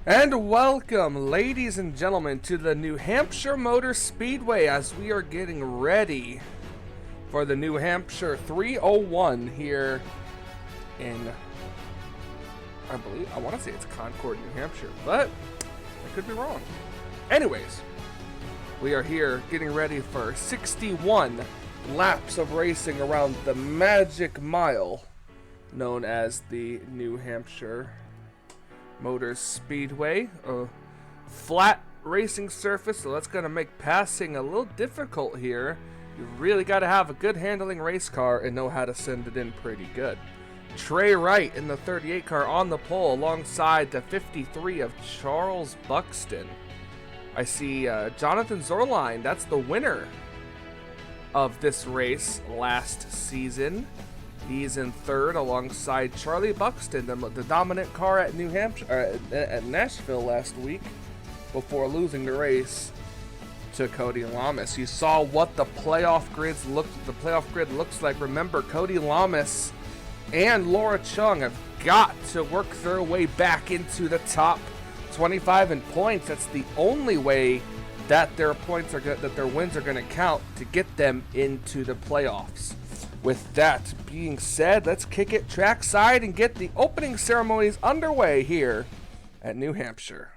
And welcome, ladies and gentlemen, to the New Hampshire Motor Speedway as we are getting ready for the New Hampshire 301 here in, I want to say it's Concord, New Hampshire, but I could be wrong. Anyways, we are here getting ready for 61 laps of racing around the Magic Mile, known as the New Hampshire Motor Speedway, a flat racing surface, so that's going to make passing a little difficult here. You really got to have a good handling race car and know how to send it in pretty good. Trey Wright in the 38 car on the pole alongside the 53 of Charles Buxton. I see Jonathan Zorline, that's the winner of this race last season. He's in third alongside Charlie Buxton, the dominant car at New Hampshire, at Nashville last week, before losing the race to Cody Lamas. You saw what the playoff grid looks like. Remember, Cody Lamas and Laura Chung have got to work their way back into the top 25 in points. That's the only way that their wins are going to count to get them into the playoffs. With that being said, let's kick it trackside and get the opening ceremonies underway here at New Hampshire.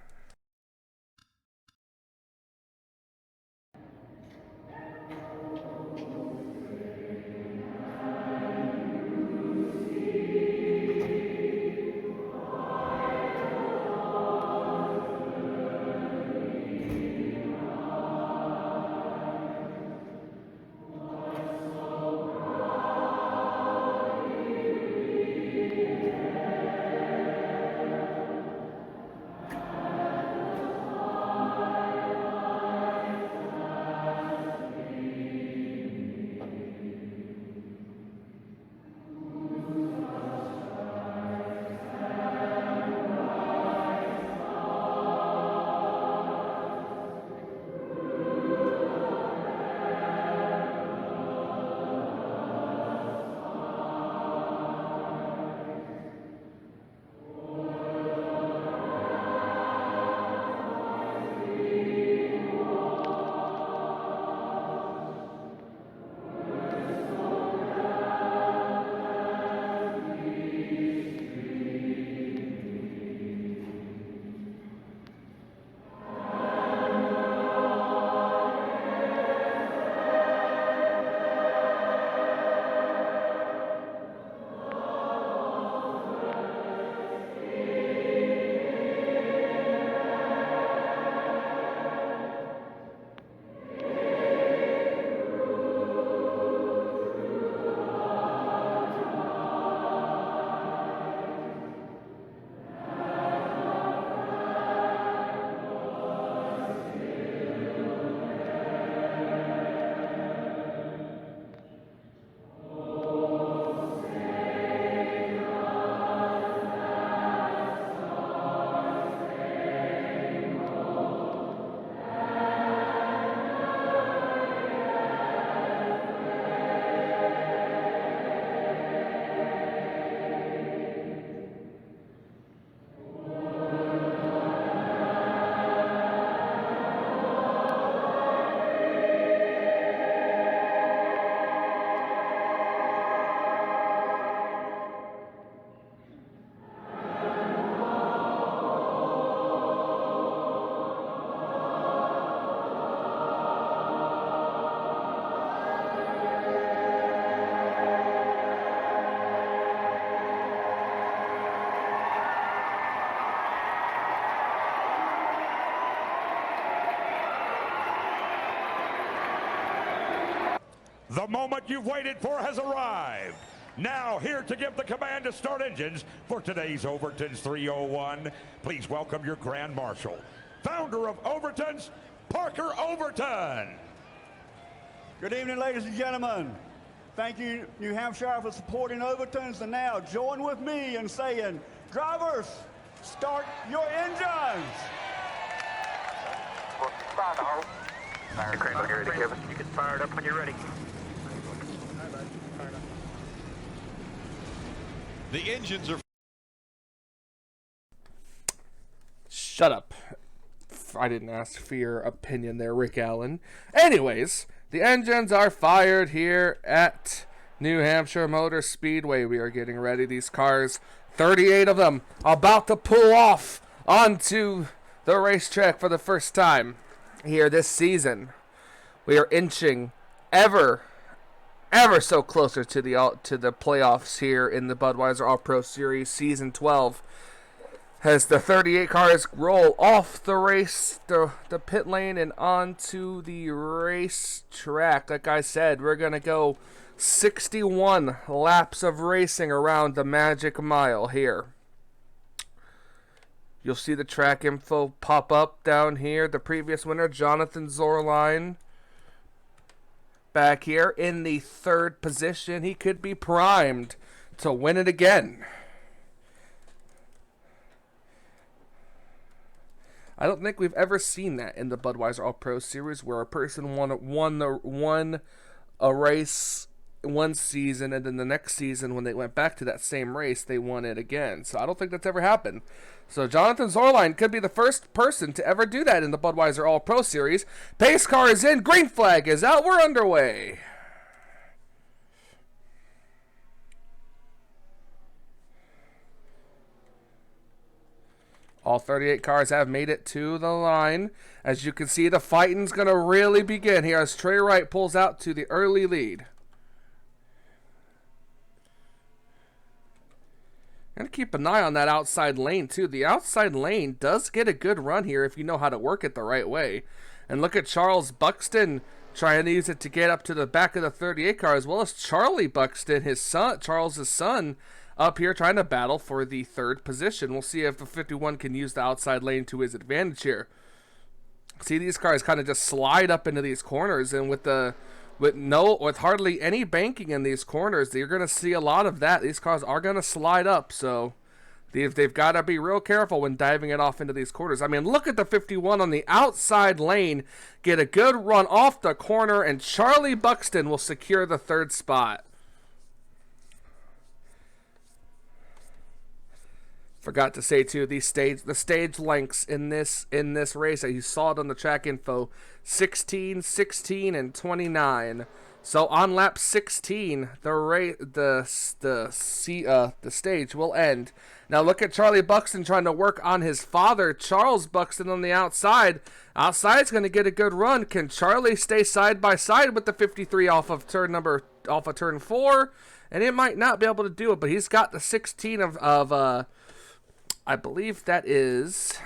The moment you've waited for has arrived. Now here to give the command to start engines for today's Overton's 301. Please welcome your Grand Marshal, founder of Overton's, Parker Overton. Good evening, ladies and gentlemen. Thank you, New Hampshire, for supporting Overton's. And now join with me in saying, drivers, start your engines. Fire crane look ready, Kevin. You can fire it up when you're ready. The engines are Shut up. I didn't ask for your opinion there, Rick Allen. Anyways, the engines are fired here at New Hampshire Motor Speedway. We are getting ready. These cars, 38 of them, about to pull off onto the racetrack for the first time here this season. We are inching ever so closer to the playoffs here in the Budweiser All-Pro Series Season 12. As the 38 cars roll off the pit lane and onto the racetrack. Like I said, we're going to go 61 laps of racing around the Magic Mile here. You'll see the track info pop up down here. The previous winner, Jonathan Zorline, back here in the 3rd position. He could be primed to win it again. I don't think we've ever seen that in the Budweiser All-Pro Series, where a person won a race one season, and then the next season when they went back to that same race, they won it again. So I don't think that's ever happened. So Jonathan Zorline could be the first person to ever do that in the Budweiser All-Pro Series. Pace car is in. Green flag is out. We're underway. All 38 cars have made it to the line. As you can see, the fighting's going to really begin here as Trey Wright pulls out to the early lead. Going to keep an eye on that outside lane, too. The outside lane does get a good run here if you know how to work it the right way. And look at Charles Buxton trying to use it to get up to the back of the 38 car, as well as Charlie Buxton, his son, Charles's son, up here trying to battle for the 3rd position. We'll see if the 51 can use the outside lane to his advantage here. See, these cars kind of just slide up into these corners, and with hardly any banking in these corners, you're going to see a lot of that. These cars are going to slide up, so they've got to be real careful when diving it off into these corners. I mean, look at the 51 on the outside lane get a good run off the corner, and Charlie Buxton will secure the 3rd spot. Forgot to say too, the stage lengths in this race, you saw it on the track info, 16, 16, and 29. So on lap 16, the stage will end. Now look at Charlie Buxton trying to work on his father, Charles Buxton, on the outside. Outside's going to get a good run. Can Charlie stay side by side with the 53 off of turn 4? And it might not be able to do it, but he's got the 16 of I believe that is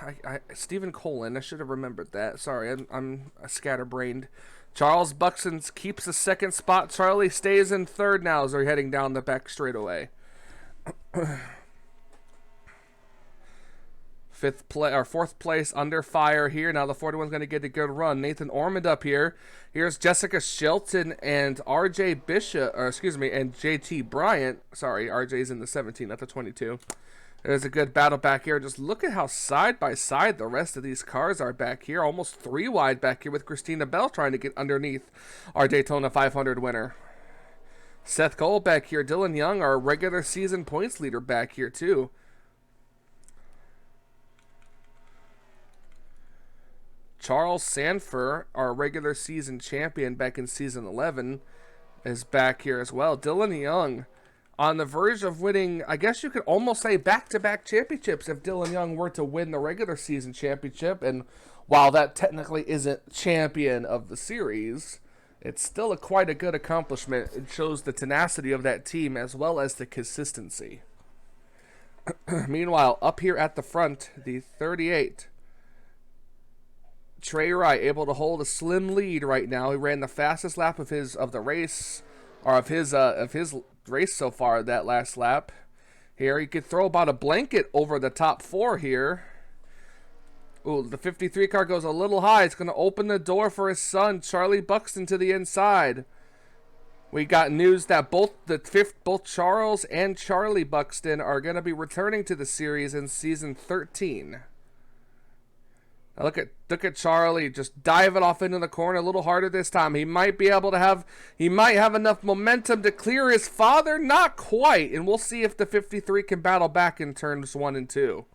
Stephen Colin. I should have remembered that. Sorry, I'm scatterbrained. Charles Buxton keeps the 2nd spot. Charlie stays in 3rd now as they're heading down the back straightaway. 4th place under fire here. Now the 41's going to get a good run. Nathan Ormond up here. Here's Jessica Shelton and RJ Bishop, and JT Bryant. Sorry, RJ's in the 17, not the 22. There's a good battle back here. Just look at how side by side the rest of these cars are back here. Almost 3 wide back here with Christina Bell trying to get underneath our Daytona 500 winner. Seth Cole back here. Dylan Young, our regular season points leader, back here too. Charles Sanford, our regular season champion back in season 11, is back here as well. Dylan Young on the verge of winning, I guess you could almost say back-to-back championships if Dylan Young were to win the regular season championship. And while that technically isn't champion of the series, it's still quite a good accomplishment. It shows the tenacity of that team as well as the consistency. Meanwhile, up here at the front, the 38, Trey Wright able to hold a slim lead right now. He ran the fastest lap of his race so far that last lap. Here he could throw about a blanket over the top 4 here. Ooh, the 53 car goes a little high. It's going to open the door for his son, Charlie Buxton, to the inside. We got news that both Charles and Charlie Buxton are going to be returning to the series in season 13. Now look at Charlie just dive it off into the corner a little harder this time. He might have enough momentum to clear his father. Not quite, and we'll see if the 53 can battle back in turns 1 and 2.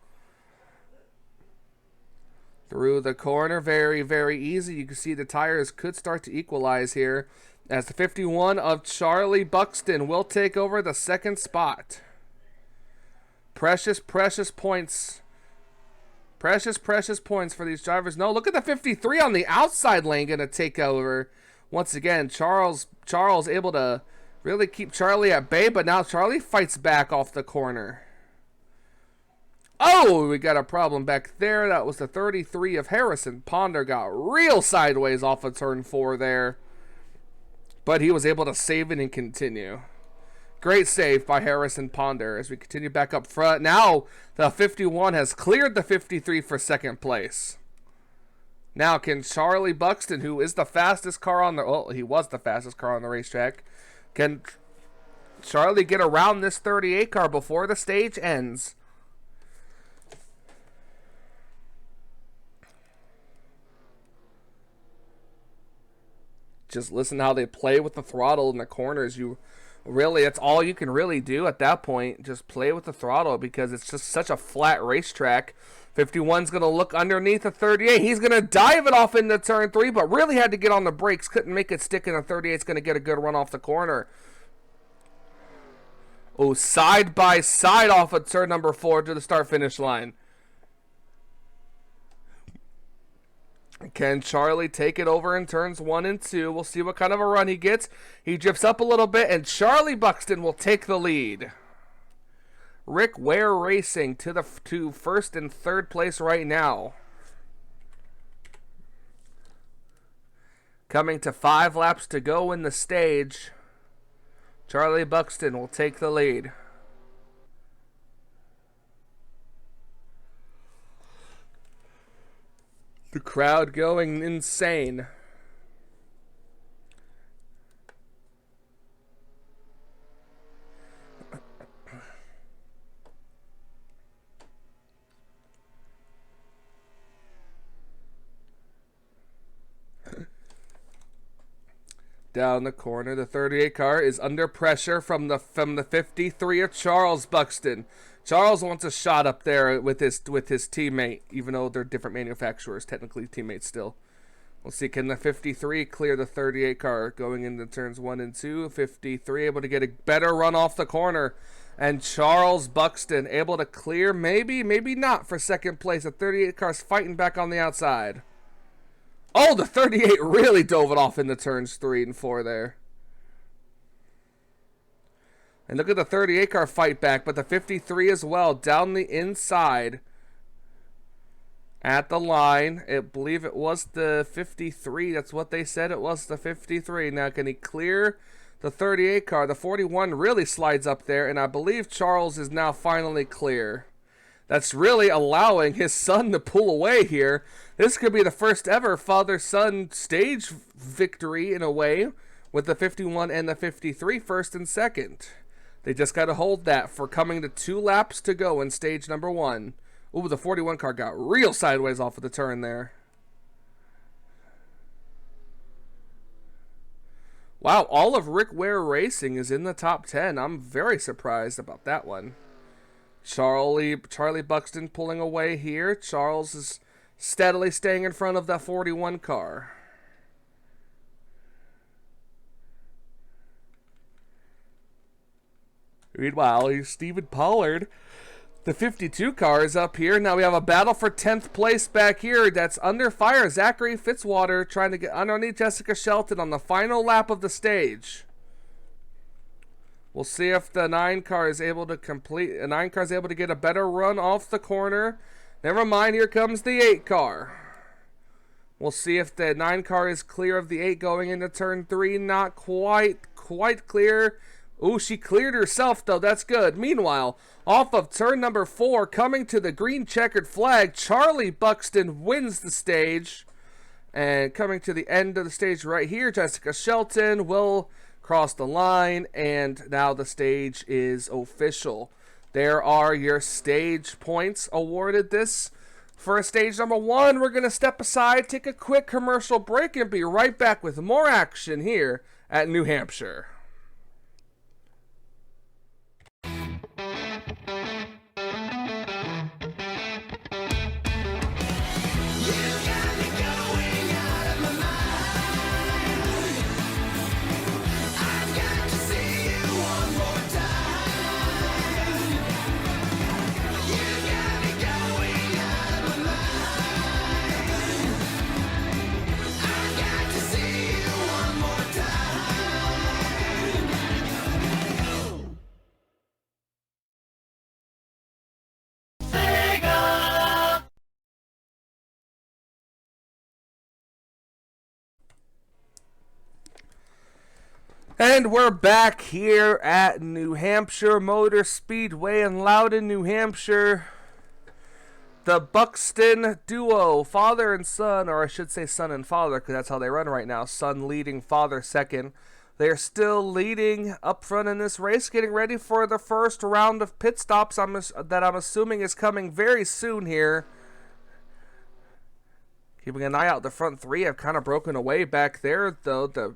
Through the corner, very, very easy. You can see the tires could start to equalize here as the 51 of Charlie Buxton will take over the second spot. Precious, precious points. Precious, precious points for these drivers. No, look at the 53 on the outside lane going to take over. Once again, Charles able to really keep Charlie at bay, but now Charlie fights back off the corner. Oh, we got a problem back there. That was the 33 of Harrison. Ponder got real sideways off of turn 4 there. But he was able to save it and continue. Great save by Harrison Ponder as we continue back up front. Now the 51 has cleared the 53 for second place. Now can Charlie Buxton, who is the fastest car on the... Well, he was the fastest car on the racetrack. Can Charlie get around this 38 car before the stage ends? Just listen to how they play with the throttle in the corners. That's all you can really do at that point. Just play with the throttle because it's just such a flat racetrack. 51's going to look underneath the 38. He's going to dive it off into turn 3, but really had to get on the brakes. Couldn't make it stick, and the 38's going to get a good run off the corner. Oh, side by side off of turn number 4 to the start-finish line. Can Charlie take it over in turns 1 and 2? We'll see what kind of a run he gets. He drifts up a little bit, and Charlie Buxton will take the lead. Rick Ware Racing to first and third place right now. Coming to 5 laps to go in the stage. Charlie Buxton will take the lead. The crowd going insane. Down the corner, the 38 car is under pressure from the 53 of Charles Buxton. Charles wants a shot up there with his teammate, even though they're different manufacturers, technically teammates still. We'll see, can the 53 clear the 38 car going into turns 1 and 2? 53 able to get a better run off the corner. And Charles Buxton able to clear, maybe not for second place. The 38 car's fighting back on the outside. Oh, the 38 really dove it off into turns 3 and 4 there. And look at the 38 car fight back, but the 53 as well, down the inside. At the line, I believe it was the 53. That's what they said, it was the 53. Now, can he clear the 38 car? The 41 really slides up there, and I believe Charles is now finally clear. That's really allowing his son to pull away here. This could be the first ever father-son stage victory in a way, with the 51 and the 53 first and second. They just got to hold that for coming to 2 laps to go in stage number 1. Ooh, the 41 car got real sideways off of the turn there. Wow, all of Rick Ware Racing is in the top 10. I'm very surprised about that one. Charlie Buxton pulling away here. Charles is steadily staying in front of that 41 car. Meanwhile, here's Stephen Pollard. The 52 car is up here. Now we have a battle for 10th place back here. That's under fire. Zachary Fitzwater trying to get underneath Jessica Shelton on the final lap of the stage. We'll see if the 9 car is able to complete. The 9 car is able to get a better run off the corner. Never mind, here comes the 8 car. We'll see if the 9 car is clear of the 8 going into turn 3. Not quite clear. Ooh, she cleared herself, though. That's good. Meanwhile, off of turn number 4, coming to the green checkered flag, Charlie Buxton wins the stage. And coming to the end of the stage right here, Jessica Shelton will cross the line. And now the stage is official. There are your stage points awarded this. For stage number 1, we're going to step aside, take a quick commercial break, and be right back with more action here at New Hampshire. Yeah. And we're back here at New Hampshire Motor Speedway in Loudon, New Hampshire. The Buxton duo, father and son, or I should say son and father, because that's how they run right now. Son leading, father second. They're still leading up front in this race, getting ready for the first round of pit stops that I'm assuming is coming very soon here. Keeping an eye out, the front three have kind of broken away back there, though. The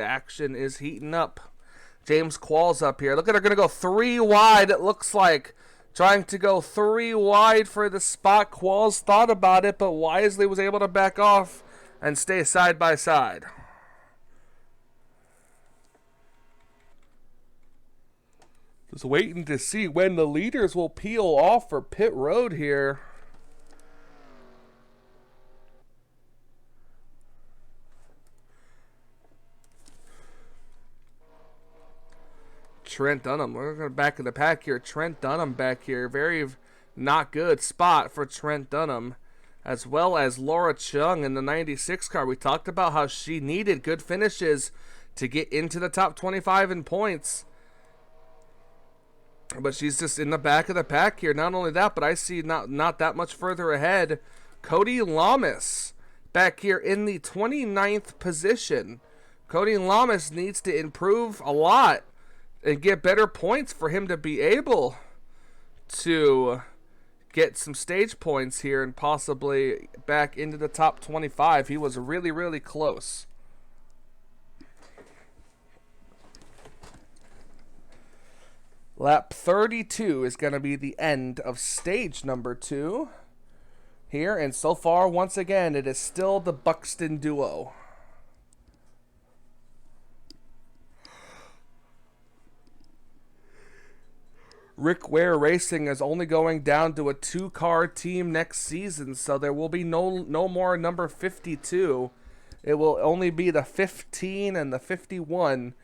action is heating up. James Qualls up here. Look at, they're going to go 3 wide, it looks like. Trying to go 3 wide for the spot. Qualls thought about it, but wisely was able to back off and stay side by side. Just waiting to see when the leaders will peel off for pit road here. Trent Dunham. We're going back in the pack here. Trent Dunham back here. Very not good spot for Trent Dunham. As well as Laura Chung in the 96 car. We talked about how she needed good finishes to get into the top 25 in points. But she's just in the back of the pack here. Not only that, but I see not that much further ahead. Cody Lamas back here in the 29th position. Cody Lamas needs to improve a lot and get better points for him to be able to get some stage points here and possibly back into the top 25. He was really, really close. Lap 32 is going to be the end of stage number 2 here. And so far, once again, it is still the Buxton duo. Rick Ware Racing is only going down to a 2-car team next season, so there will be no more number 52. It will only be the 15 and the 51.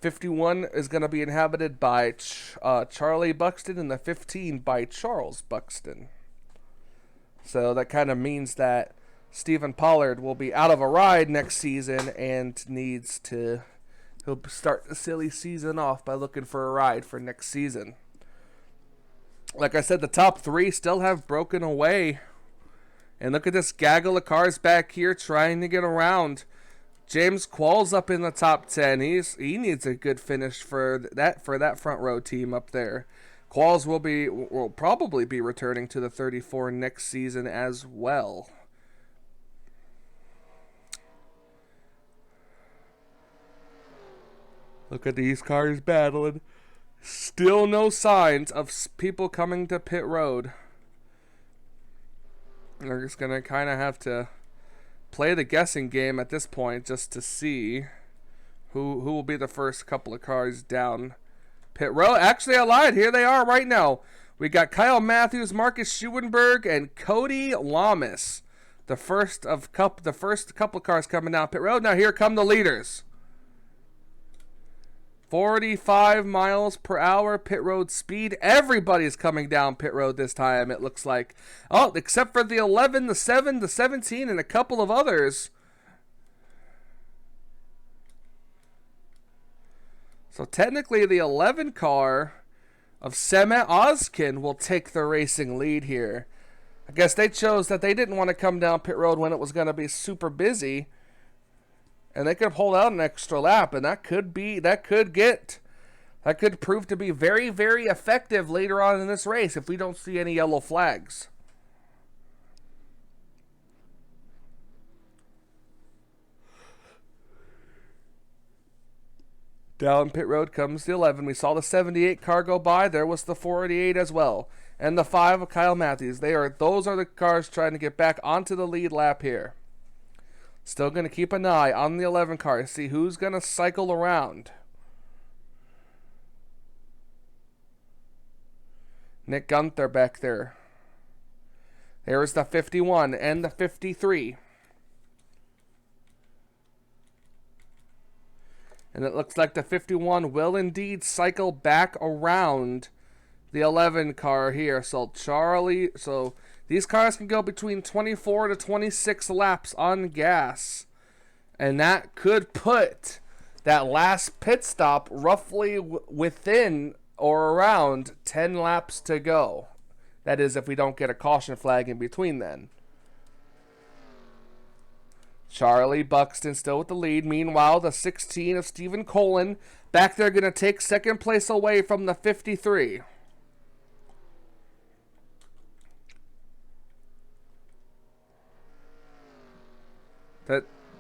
51 is going to be inhabited by Charlie Buxton, and the 15 by Charles Buxton. So that kind of means that Stephen Pollard will be out of a ride next season and he'll start the silly season off by looking for a ride for next season. Like I said, the top 3 still have broken away. And look at this gaggle of cars back here trying to get around. James Qualls up in the top 10. He needs a good finish for that front row team up there. Qualls will probably be returning to the 34 next season as well. Look at these cars battling. Still no signs of people coming to pit road. They're just going to kind of have to play the guessing game at this point just to see who will be the first couple of cars down pit road. Actually, I lied. Here they are right now. We got Kyle Matthews, Marcus Schuenberg, and Cody Lamas. The first couple of cars coming down pit road. Now here come the leaders. 45 miles per hour pit road speed. Everybody's coming down pit road this time, it looks like. Oh, except for the 11, the 7, the 17, and a couple of others. So technically the 11 car of Semet Ozkin will take the racing lead here. I guess they chose that they didn't want to come down pit road when it was going to be super busy. And they could hold out an extra lap, and that could prove to be very, very effective later on in this race if we don't see any yellow flags. Down pit road comes the 11. We saw the 78 car go by. There was the 48 as well. And the 5 of Kyle Matthews. Those are the cars trying to get back onto the lead lap here. Still going to keep an eye on the 11 car to see who's going to cycle around. Nick Gunther back there. There's the 51 and the 53. And it looks like the 51 will indeed cycle back around the 11 car here. So these cars can go between 24 to 26 laps on gas. And that could put that last pit stop roughly within or around 10 laps to go. That is, if we don't get a caution flag in between then. Charlie Buxton still with the lead. Meanwhile, the 16 of Stephen Colin back there going to take second place away from the 53.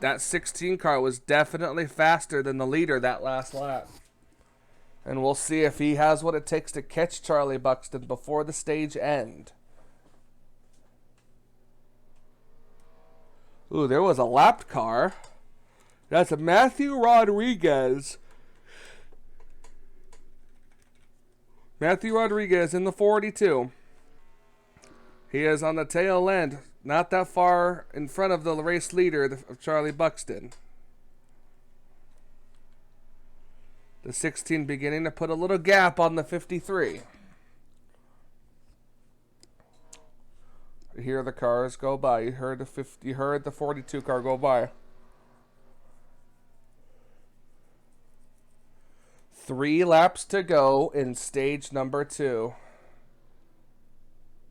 That 16 car was definitely faster than the leader that last lap. And we'll see if he has what it takes to catch Charlie Buxton before the stage end. Ooh, there was a lapped car. That's a Matthew Rodriguez. Matthew Rodriguez in the 42. He is on the tail end, not that far in front of the race leader of Charlie Buxton. The 16 beginning to put a little gap on the 53. You hear the cars go by. You heard the 42 car go by. 3 laps to go in stage number 2.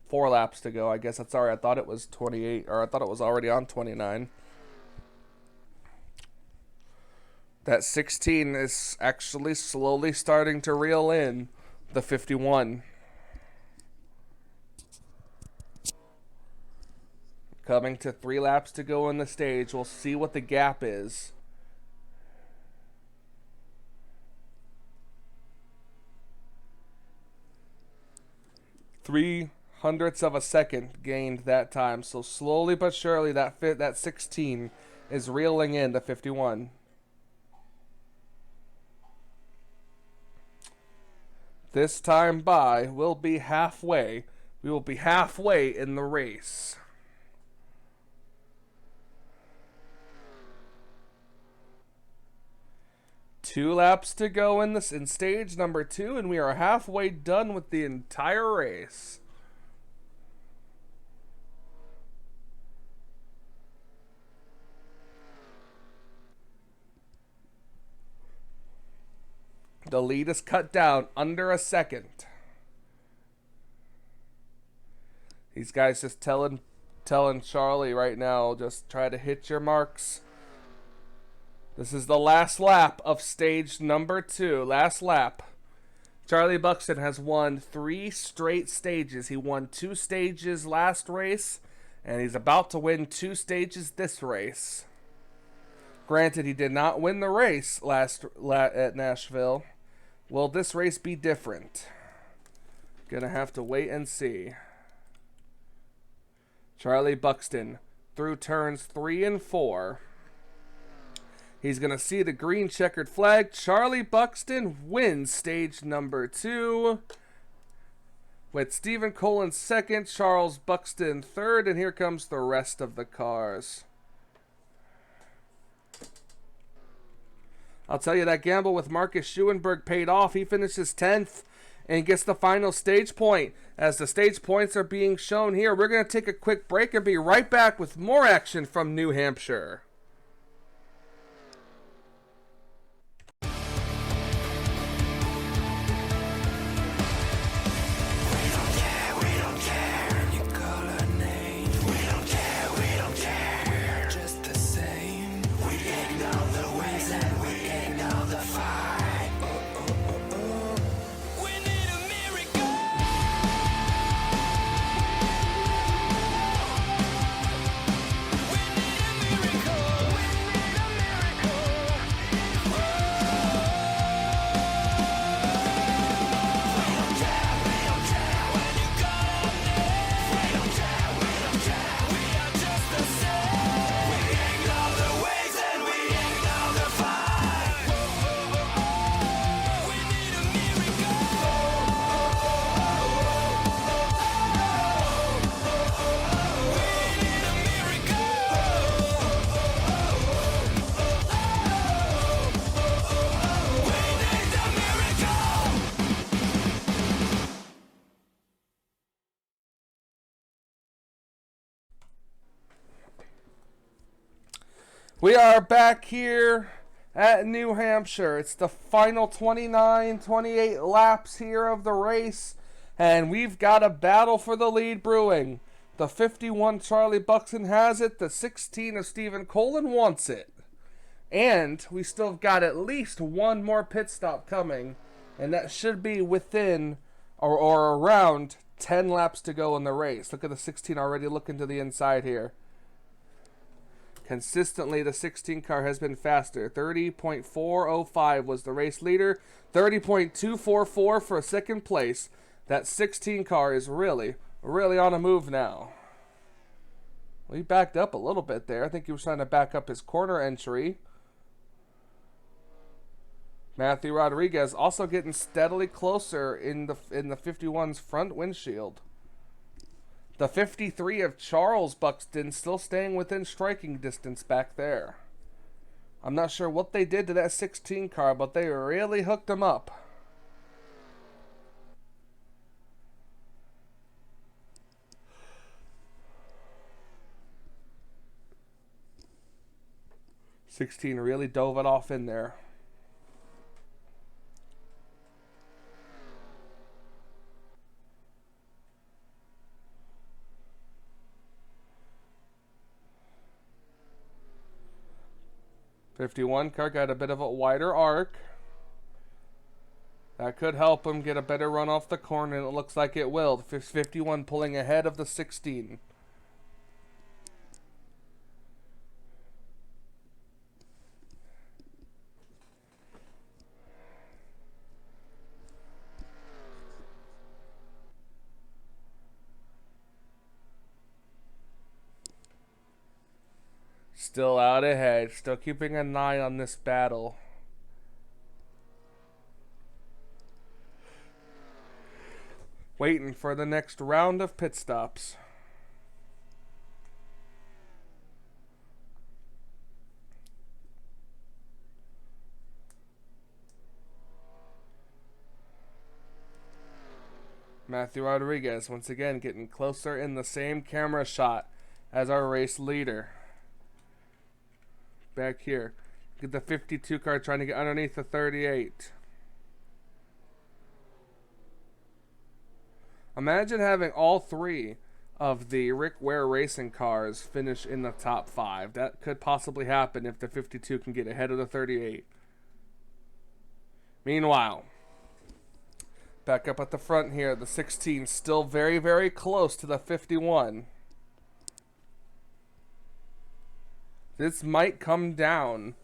4 laps to go. I guess that's sorry. I thought it was 28, or I thought it was already on 29. That 16 is actually slowly starting to reel in the 51. Coming to 3 laps to go in the stage. We'll see what the gap is. Three hundredths of a second gained that time. So slowly but surely that 16 is reeling in the 51. This time by will be halfway. We will be halfway in the race. Two laps to go in stage number 2, and we are halfway done with the entire race. The lead is cut down under a second. These guys just telling Charlie right now, just try to hit your marks. This is the last lap of stage number 2. Last lap. Charlie Buxton has won 3 straight stages. He won 2 stages last race, and he's about to win 2 stages this race. Granted, he did not win the race at Nashville. Will this race be different? Gonna have to wait and see. Charlie Buxton through turns 3 and 4. He's going to see the green checkered flag. Charlie Buxton wins stage number 2. With Stephen Colin second, Charles Buxton third, and here comes the rest of the cars. I'll tell you, that gamble with Marcus Schuenberg paid off. He finishes 10th and gets the final stage point. As the stage points are being shown here, we're going to take a quick break and be right back with more action from New Hampshire. We are back here at New Hampshire. It's the final 29, 28 laps here of the race, and we've got a battle for the lead brewing. The 51 Charlie Buxton has it, the 16 of Stephen Colin wants it. And we still got at least one more pit stop coming, and that should be within or around 10 laps to go in the race. Look at the 16 already looking to the inside here. Consistently, the 16 car has been faster. 30.405 was the race leader. 30.244 for second place. That 16 car is really on a move now. Well, he backed up a little bit there. I think he was trying to back up his corner entry. Matthew Rodriguez also getting steadily closer in the 51's front windshield. The 53 of Charles Buxton still staying within striking distance back there. I'm not sure what they did to that 16 car, but they really hooked him up. '16 really dove it off in there. '51 car got a bit of a wider arc. That could help him get a better run off the corner, and it looks like it will. 51 pulling ahead of the 16. Still out ahead, still keeping an eye on this battle. Waiting for the next round of pit stops. Matthew Rodriguez once again getting closer in the same camera shot as our race leader. Back here. Get the 52 car trying to get underneath the 38. Imagine having all three of the Rick Ware racing cars finish in the top 5. That could possibly happen if the 52 can get ahead of the 38. Meanwhile, back up at the front here, the 16 still very close to the 51. This might come down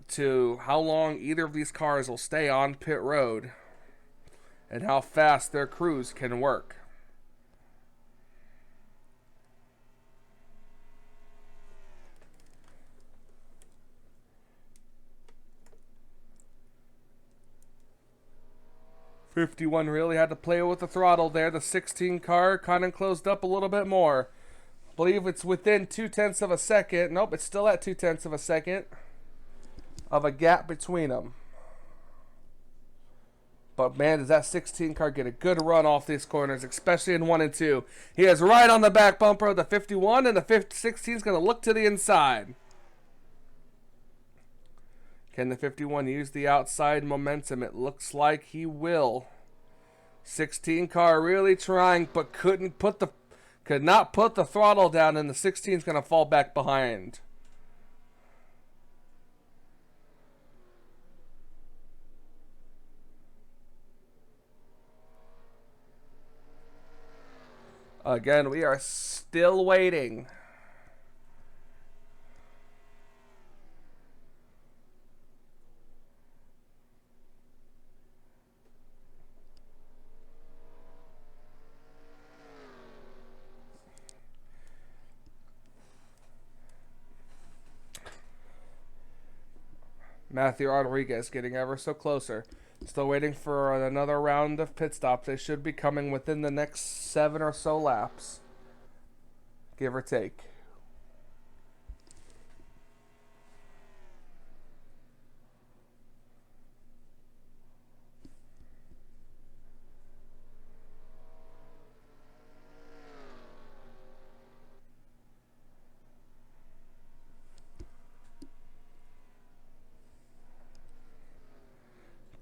to how long either of these cars will stay on pit road and how fast their crews can work. '51 really had to play with the throttle there. The 16 car kind of closed up a little bit more. I believe it's within 0.2 of a second. Nope, it's still at 0.2 of a second of a gap between them. But man, does that 16 car get a good run off these corners, especially in 1 and 2. He is right on the back bumper of the 51, and the 16 is going to look to the inside. Can the 51 use the outside momentum? It looks like he will. 16 car really trying, but could not put the throttle down, and the 16 is going to fall back behind. Again, we are still waiting. Matthew Rodriguez getting ever so closer. Still waiting for another round of pit stops. They should be coming within the next 7 or so laps, give or take.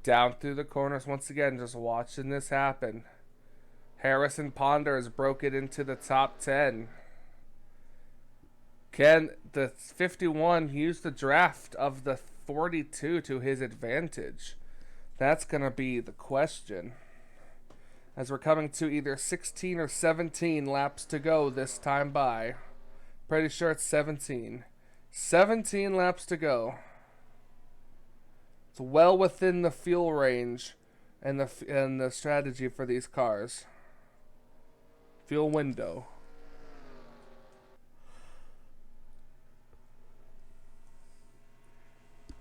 Down through the corners once again, just watching this happen. Harrison Ponders broke it into the top 10. Can the 51 use the draft of the 42 to his advantage? That's going to be the question. As we're coming to either 16 or 17 laps to go this time by. Pretty sure it's 17. 17 laps to go. It's well within the fuel range and the strategy for these cars. Fuel window.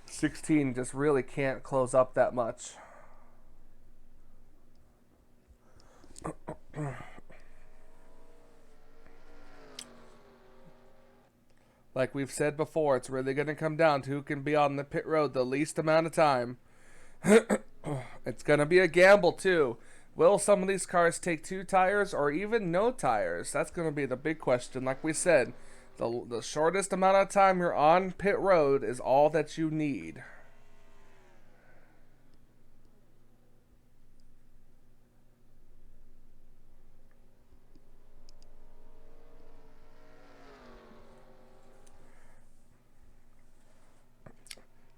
'16 just really can't close up that much. Like we've said before, it's really going to come down to who can be on the pit road the least amount of time. It's going to be a gamble too. Will some of these cars take 2 tires or even no tires? That's going to be the big question. Like we said, the shortest amount of time you're on pit road is all that you need.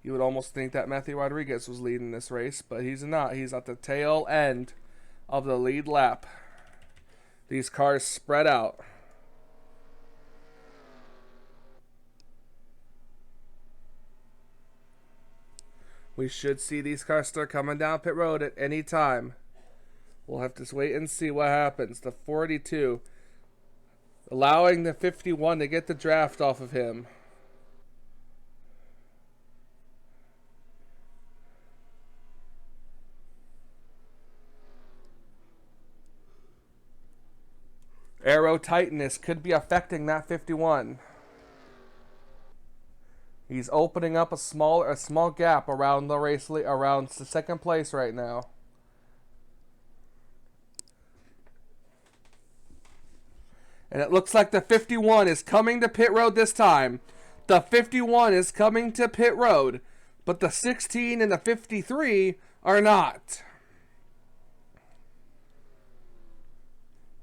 You would almost think that Matthew Rodriguez was leading this race, but he's not. He's at the tail end of the lead lap. These cars spread out. We should see these cars start coming down pit road at any time. We'll have to wait and see what happens. The 42 allowing the 51 to get the draft off of him. Aero tightness could be affecting that 51. He's opening up a small gap around around the second place right now. And it looks like the 51 is coming to pit road this time. The 51 is coming to pit road, but the 16 and the 53 are not.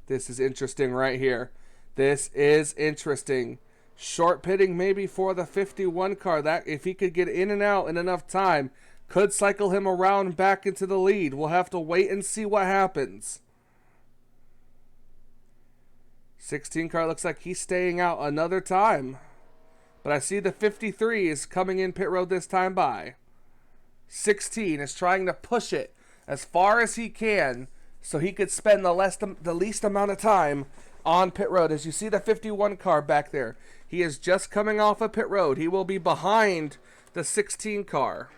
This is interesting right here. This is interesting. Short pitting maybe for the 51 car. That if he could get in and out in enough time, could cycle him around back into the lead. We'll have to wait and see what happens. 16 car looks like he's staying out another time. But I see the 53 is coming in pit road this time by. 16 is trying to push it as far as he can, so he could spend the least amount of time on pit road. As you see the 51 car back there, he is just coming off of pit road. He will be behind the 16 car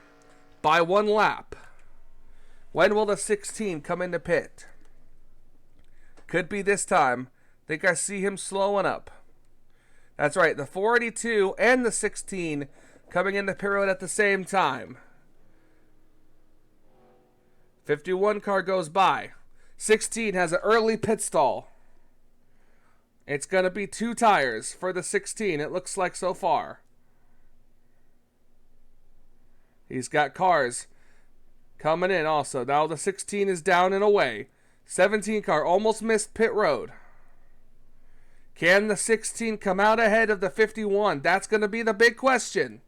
by 1 lap. When will the 16 come into pit? Could be this time. Think I see him slowing up. That's right, the 42 and the 16 coming into pit road at the same time. 51 car goes by. 16 has an early pit stall. It's going to be 2 tires for the 16, it looks like so far. He's got cars coming in also. Now the 16 is down and away. 17 car almost missed pit road. Can the 16 come out ahead of the 51? That's going to be the big question.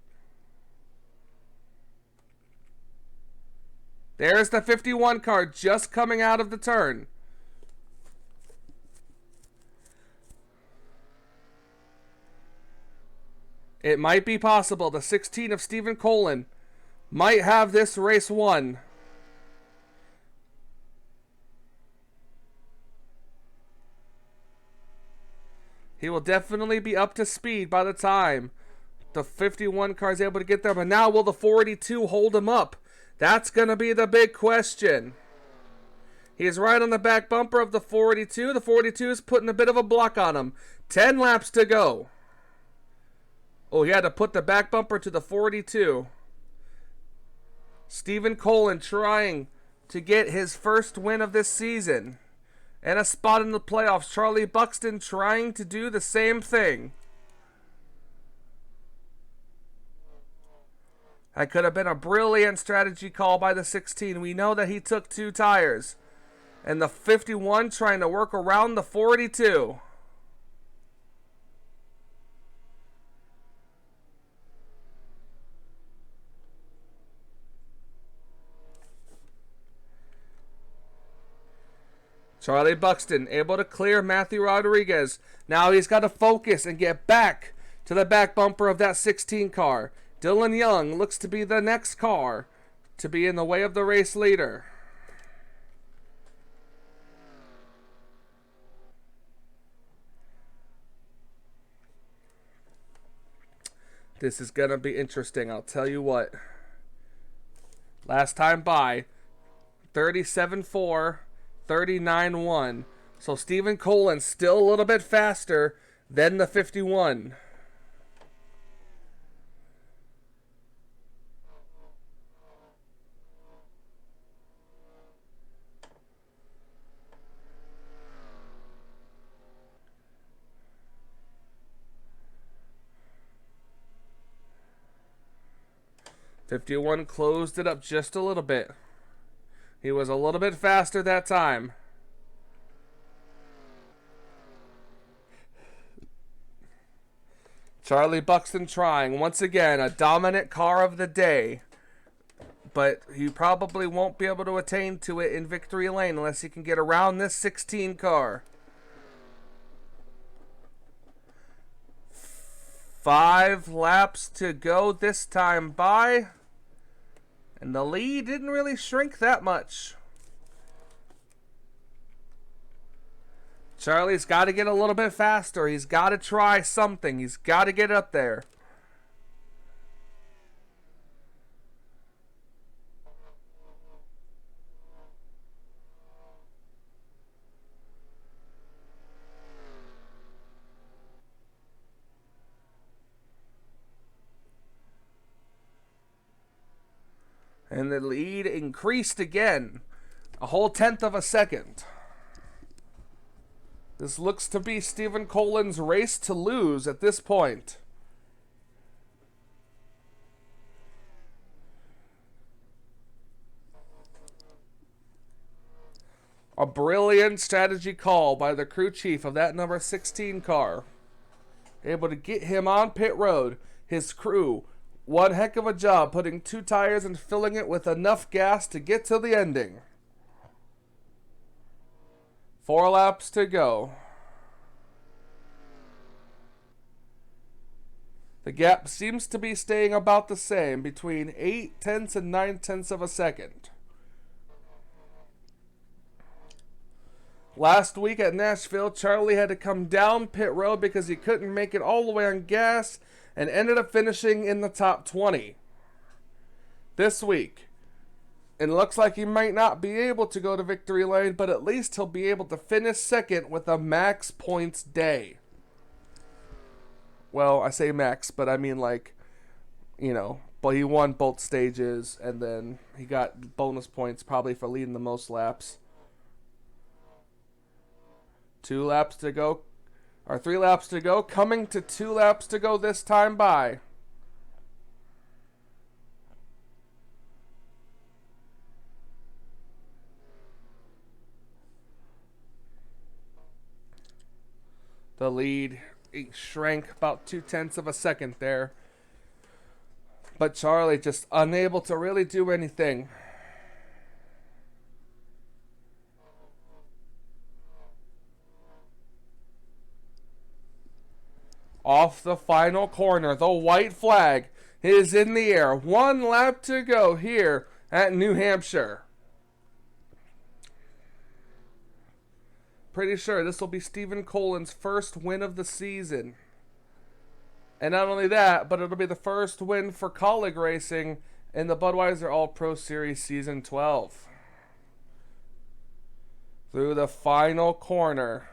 There's the 51 car just coming out of the turn. It might be possible the 16 of Stephen Colin might have this race won. He will definitely be up to speed by the time the 51 car is able to get there. But now will the 42 hold him up? That's going to be the big question. He is right on the back bumper of the 42. The 42 is putting a bit of a block on him. 10 laps to go. Oh, he had to put the back bumper to the 42. Stephen Colin trying to get his first win of this season and a spot in the playoffs. Charlie Buxton trying to do the same thing. That could have been a brilliant strategy call by the 16. We know that he took 2 tires. And the 51 trying to work around the 42. Charlie Buxton able to clear Matthew Rodriguez. Now he's got to focus and get back to the back bumper of that 16 car. Dylan Young looks to be the next car to be in the way of the race leader. This is going to be interesting, I'll tell you what. Last time by, 37-4. 39-1. So Stephen Colin's still a little bit faster than the 51. '51 closed it up just a little bit. He was a little bit faster that time. Charlie Buxton trying, once again, a dominant car of the day. But he probably won't be able to attain to it in victory lane unless he can get around this 16 car. 5 laps to go this time by. And the lead didn't really shrink that much. Charlie's got to get a little bit faster. He's got to try something. He's got to get up there. And the lead increased again. A whole 1/10 of a second. This looks to be Stephen Colin's race to lose at this point. A brilliant strategy call by the crew chief of that number 16 car. Able to get him on pit road. His crew, one heck of a job putting 2 tires and filling it with enough gas to get to the ending. 4 laps to go. The gap seems to be staying about the same, between 8/10 and 9/10 of a second. Last week at Nashville, Charlie had to come down pit road because he couldn't make it all the way on gas and ended up finishing in the top 20. This week, it looks like he might not be able to go to victory lane, but at least he'll be able to finish second with a max points day. Well, I say max, but I mean like, you know, but he won both stages, and then he got bonus points probably for leading the most laps. 2 laps to go, or 3 laps to go, coming to 2 laps to go this time by. The lead shrank about 2/10 of a second there. But Charlie just unable to really do anything. Off the final corner, the white flag is in the air. 1 lap to go here at New Hampshire. Pretty sure this will be Stephen Colin's first win of the season. And not only that, but it'll be the first win for colleague racing in the Budweiser All-Pro Series Season 12. Through the final corner.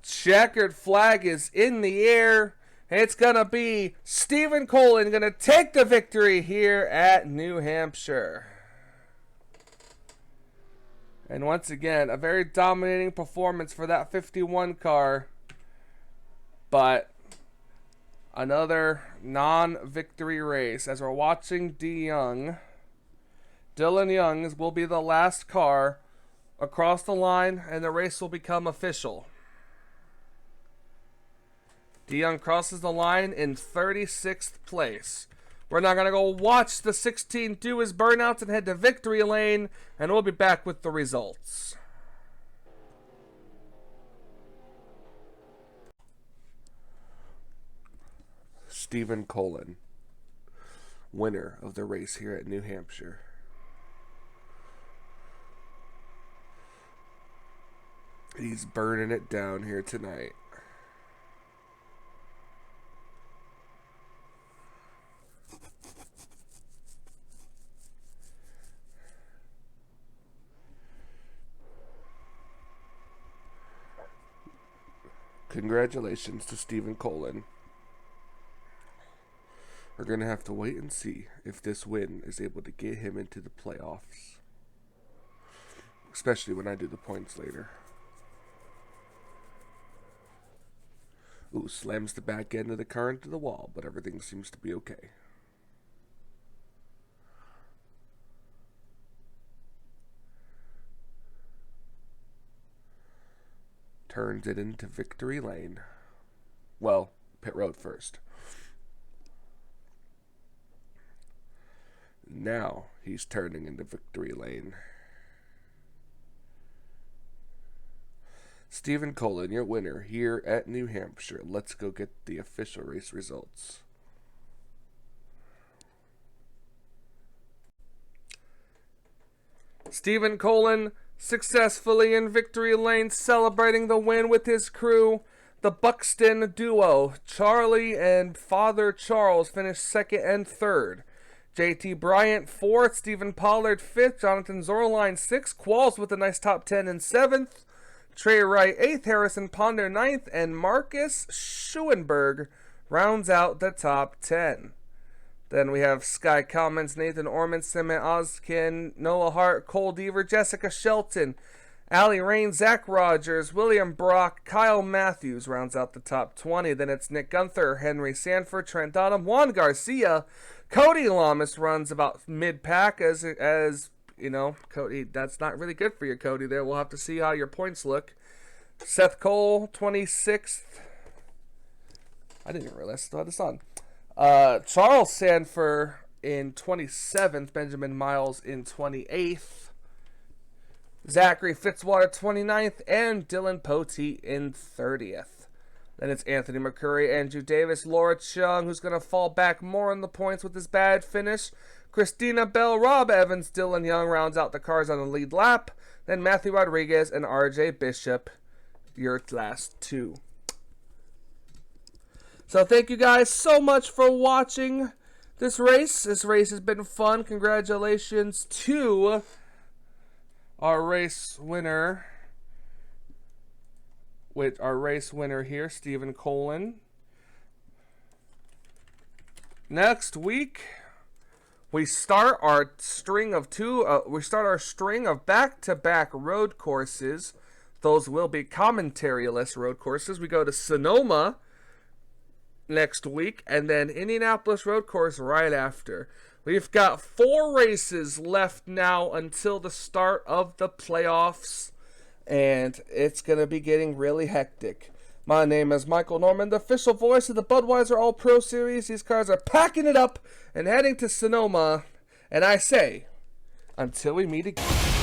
Checkered flag is in the air. It's going to be Stephen Colin going to take the victory here at New Hampshire. And once again, a very dominating performance for that 51 car. But another non-victory race. As we're watching Dylan Young will be the last car across the line, and the race will become official. Young crosses the line in 36th place. We're now going to go watch the 16 do his burnouts and head to victory lane, and we'll be back with the results. Stephen Colin, winner of the race here at New Hampshire. He's burning it down here tonight. Congratulations to Stephen Colin. We're going to have to wait and see if this win is able to get him into the playoffs. Especially when I do the points later. Ooh, slams the back end of the car into the wall, but everything seems to be okay. Turns it into victory lane. Well, pit road first. Now he's turning into victory lane. Stephen Colin, your winner here at New Hampshire. Let's go get the official race results. Stephen Colin successfully in victory lane, celebrating the win with his crew. The Buxton duo, Charlie and Father Charles, finished second and third. JT Bryant, 4th. Stephen Pollard, 5th. Jonathan Zorline, 6th. Qualls with a nice top 10 in 7th. Trey Wright, 8th. Harrison Ponder, 9th. And Marcus Schuenberg rounds out the top 10. Then we have Sky Commons, Nathan Orman, Simon Oskin, Noah Hart, Cole Deaver, Jessica Shelton, Allie Rain, Zach Rogers, William Brock, Kyle Matthews rounds out the top 20. Then it's Nick Gunther, Henry Sanford, Trent Donham, Juan Garcia. Cody Lamas runs about mid-pack as you know, Cody, that's not really good for you, Cody, there. We'll have to see how your points look. Seth Cole, 26th. I didn't realize I still had this on. Charles Sanford in 27th. Benjamin Miles in 28th. Zachary Fitzwater, 29th. And Dylan Poteet in 30th. Then it's Anthony McCurry, Andrew Davis, Laura Chung, who's going to fall back more on the points with his bad finish. Christina Bell, Rob Evans, Dylan Young rounds out the cars on the lead lap. Then Matthew Rodriguez and RJ Bishop, your last two. So thank you guys so much for watching this race. This race has been fun. Congratulations to our race winner. With our race winner here, Stephen Colin. Next week, we start our string of back-to-back road courses. Those will be commentary-less road courses. We go to Sonoma next week, and then Indianapolis road course right after. We've got 4 races left now until the start of the playoffs, and it's going to be getting really hectic. My name is Michael Norman, the official voice of the Budweiser All-Pro Series. These cars are packing it up and heading to Sonoma, and I say, until we meet again.